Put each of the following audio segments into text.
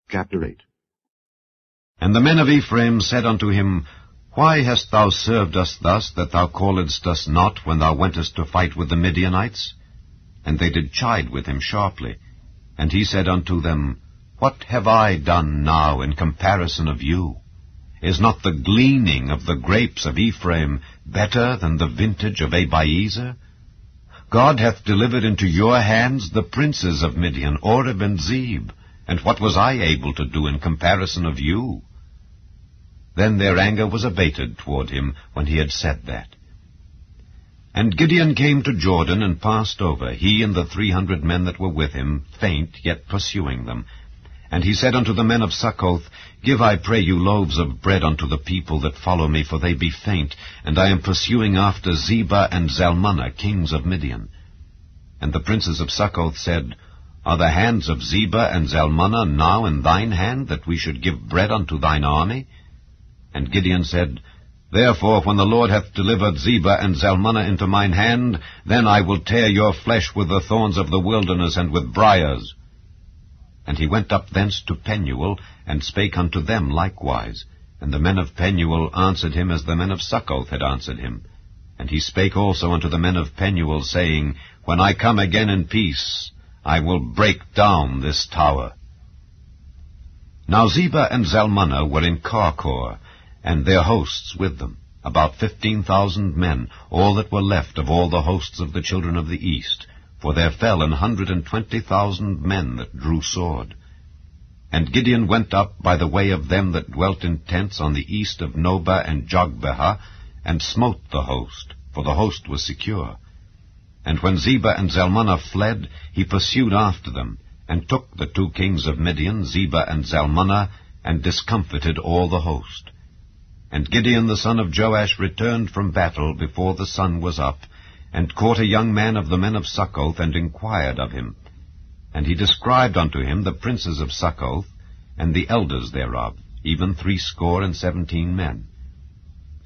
Chapter 8. And the men of Ephraim said unto him, Why hast thou served us thus, that thou calledst us not when thou wentest to fight with the Midianites? And they did chide with him sharply. And he said unto them, What have I done now in comparison of you? Is not the gleaning of the grapes of Ephraim better than the vintage of Abiezer? God hath delivered into your hands the princes of Midian, Oreb and Zeb. And what was I able to do in comparison of you? Then their anger was abated toward him when he had said that. And Gideon came to Jordan and passed over, he and the 300 men that were with him, faint, yet pursuing them. And he said unto the men of Succoth, Give, I pray you, loaves of bread unto the people that follow me, for they be faint, and I am pursuing after Zebah and Zalmunna, kings of Midian. And the princes of Succoth said, Are the hands of Zebah and Zalmunna now in thine hand, that we should give bread unto thine army? And Gideon said, Therefore, when the Lord hath delivered Zebah and Zalmunna into mine hand, then I will tear your flesh with the thorns of the wilderness and with briars. And he went up thence to Penuel, and spake unto them likewise. And the men of Penuel answered him as the men of Succoth had answered him. And he spake also unto the men of Penuel, saying, When I come again in peace, I will break down this tower. Now Zebah and Zalmunna were in Karkor, and their hosts with them, about 15,000 men, all that were left of all the hosts of the children of the east, for there fell 120,000 men that drew sword. And Gideon went up by the way of them that dwelt in tents on the east of Nobah and Jogbehah, and smote the host, for the host was secure. And when Zebah and Zalmunna fled, he pursued after them, and took the 2 kings of Midian, Zebah and Zalmunna, and discomfited all the host. And Gideon the son of Joash returned from battle before the sun was up, and caught a young man of the men of Succoth, and inquired of him. And he described unto him the princes of Succoth, and the elders thereof, even 70 men.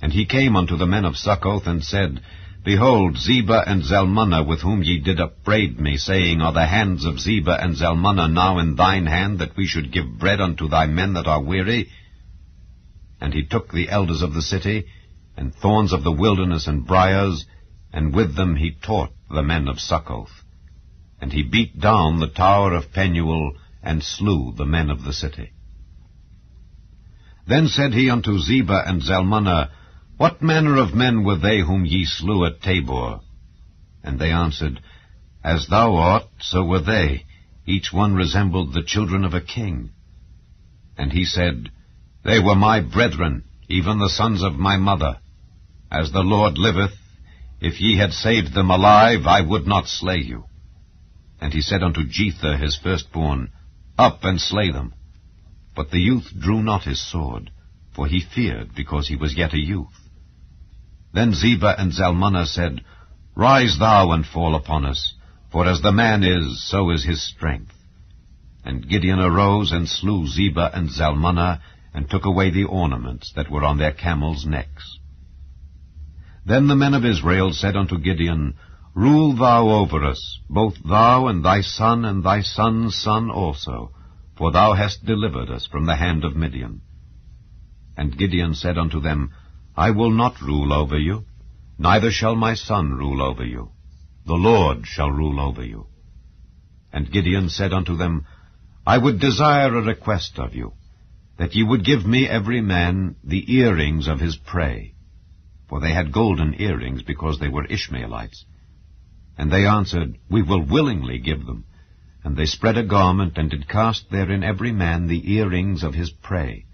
And he came unto the men of Succoth, and said, Behold, Zebah and Zalmunna, with whom ye did upbraid me, saying, Are the hands of Zebah and Zalmunna now in thine hand, that we should give bread unto thy men that are weary? And he took the elders of the city, and thorns of the wilderness and briars, and with them he taught the men of Succoth. And he beat down the tower of Penuel, and slew the men of the city. Then said he unto Zebah and Zalmunna, What manner of men were they whom ye slew at Tabor? And they answered, As thou art, so were they. Each one resembled the children of a king. And he said, They were my brethren, even the sons of my mother. As the Lord liveth, if ye had saved them alive, I would not slay you. And he said unto Jether his firstborn, Up and slay them. But the youth drew not his sword, for he feared, because he was yet a youth. Then Zebah and Zalmunna said, Rise thou and fall upon us, for as the man is, so is his strength. And Gideon arose and slew Zebah and Zalmunna, and took away the ornaments that were on their camels' necks. Then the men of Israel said unto Gideon, Rule thou over us, both thou and thy son's son also, for thou hast delivered us from the hand of Midian. And Gideon said unto them, I will not rule over you, neither shall my son rule over you. The Lord shall rule over you. And Gideon said unto them, I would desire a request of you, that ye would give me every man the earrings of his prey. For they had golden earrings, because they were Ishmaelites. And they answered, We will willingly give them. And they spread a garment, and did cast therein every man the earrings of his prey.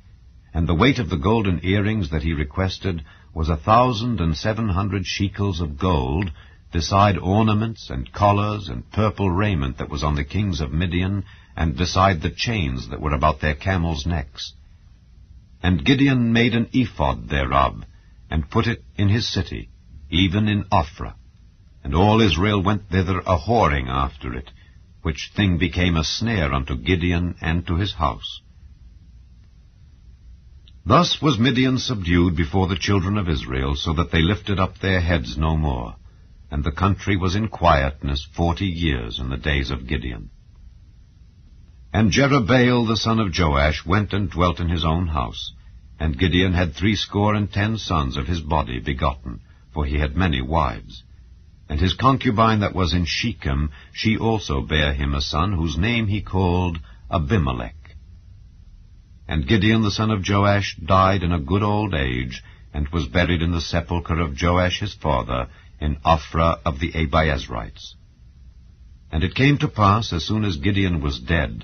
And the weight of the golden earrings that he requested was 1,700 shekels of gold, beside ornaments and collars and purple raiment that was on the kings of Midian, and beside the chains that were about their camels' necks. And Gideon made an ephod thereof, and put it in his city, even in Ophrah. And all Israel went thither a-whoring after it, which thing became a snare unto Gideon and to his house. Thus was Midian subdued before the children of Israel, so that they lifted up their heads no more. And the country was in quietness 40 years in the days of Gideon. And Jerubbaal the son of Joash went and dwelt in his own house. And Gideon had 70 sons of his body begotten, for he had many wives. And his concubine that was in Shechem, she also bare him a son, whose name he called Abimelech. And Gideon the son of Joash died in a good old age, and was buried in the sepulchre of Joash his father, in Ophrah of the Abiezrites. And it came to pass, as soon as Gideon was dead,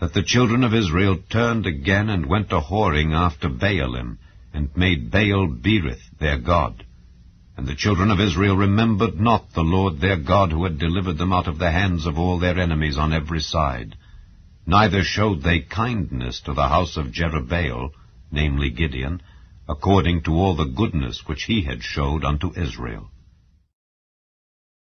that the children of Israel turned again and went a-whoring after Baalim, and made Baal-berith their god. And the children of Israel remembered not the Lord their God, who had delivered them out of the hands of all their enemies on every side. Neither showed they kindness to the house of Jerubbaal, namely Gideon, according to all the goodness which he had showed unto Israel.